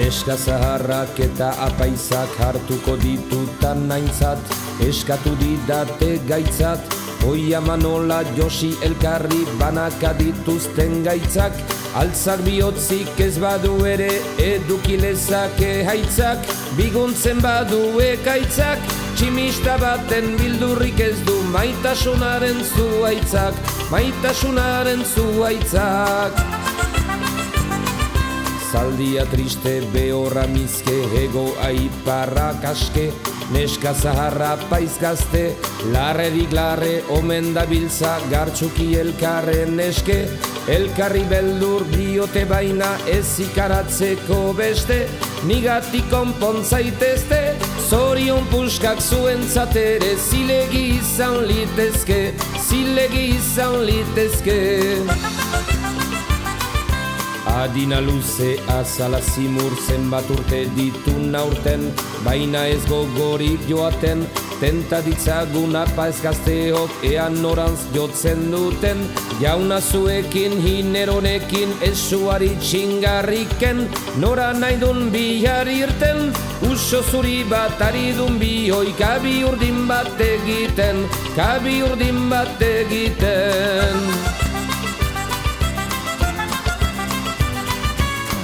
Neska zaharrak eta apaizak hartuko ditutan naintzat, eskatu didate gaitzat, Oia Manola Josi elkarri banaka dituzten gaitzak, altzak bihotzik ez badu ere edukilezake haitzak, biguntzen badu ekaitzak, tximista baten bildurrik ez du maitasunaren zuaitzak, maitasunaren zuaitzak. Zaldia triste behorra mizke, ego aiparrak aske, neska zaharra paiz gazte, larrerik larre omen dabiltza gartxuki elkarren neske, elkarri beldur diote baina ez ikaratzeko beste, nigatik konpon zaitezte, zorion puskak zuentzat ere zilegi izan litezke, zilegi izan litezke. Adina luze azala zimur zenbat urte ditun aurten, baina ez gogorik joaten, tenta ditzagun apaiz gazteok ean norantz jotzen duten, jauna zuekin hineronekin esuari txingarriken, nora nahi dun bihar irten, uso zuri bat ari dun bihoi kabi urdin bat egiten, kabi urdin bat egiten.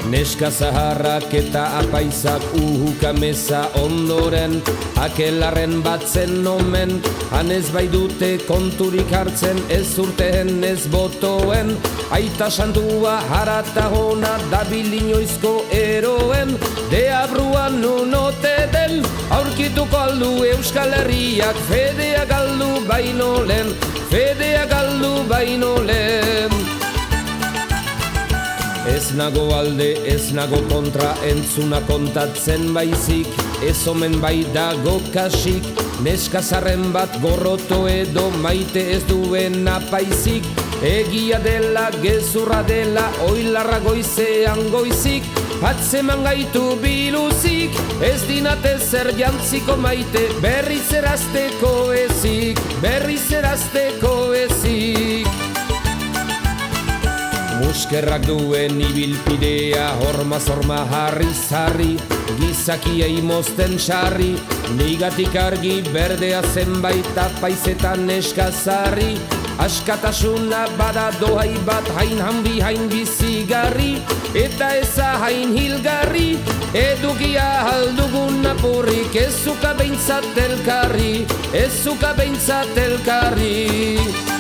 Neska zaharrak eta apaizak uhuka meza ondoren, akelarren batzen omen, hanez bai dute konturik hartzen, ez urteen ez botoen, aita santua harata hona dabil inoizko eroen, deabruan nunote den, aurkituko aldu Euskal Herriak, fedea galdu baino lehen, fedea galdu baino lehen. Ez nago alde, ez nago kontra, entzuna kontatzen baizik, ez omen bai dago kasik, neska zarren bat gorroto edo maite ez duen apaizik, egia dela, gezurra dela, oilarra goizean goizik, atzeman gaitu biluzik, ez dinate zer jantziko maite, berriz erazteko ezik, berriz erazteko ezik. Muskerrak duen ibilpidea, horma-zorma harri-zarri, gizakia imozten sarri, nigatik argi berdea zenbait apaizetan neskazarri, askatasuna bada dohai bat hain hanbi hain bizigarri, eta eza hain hilgarri, edukia aldugun apurrik, ezuka behintzat elkarri, ezuka behintzat elkarri.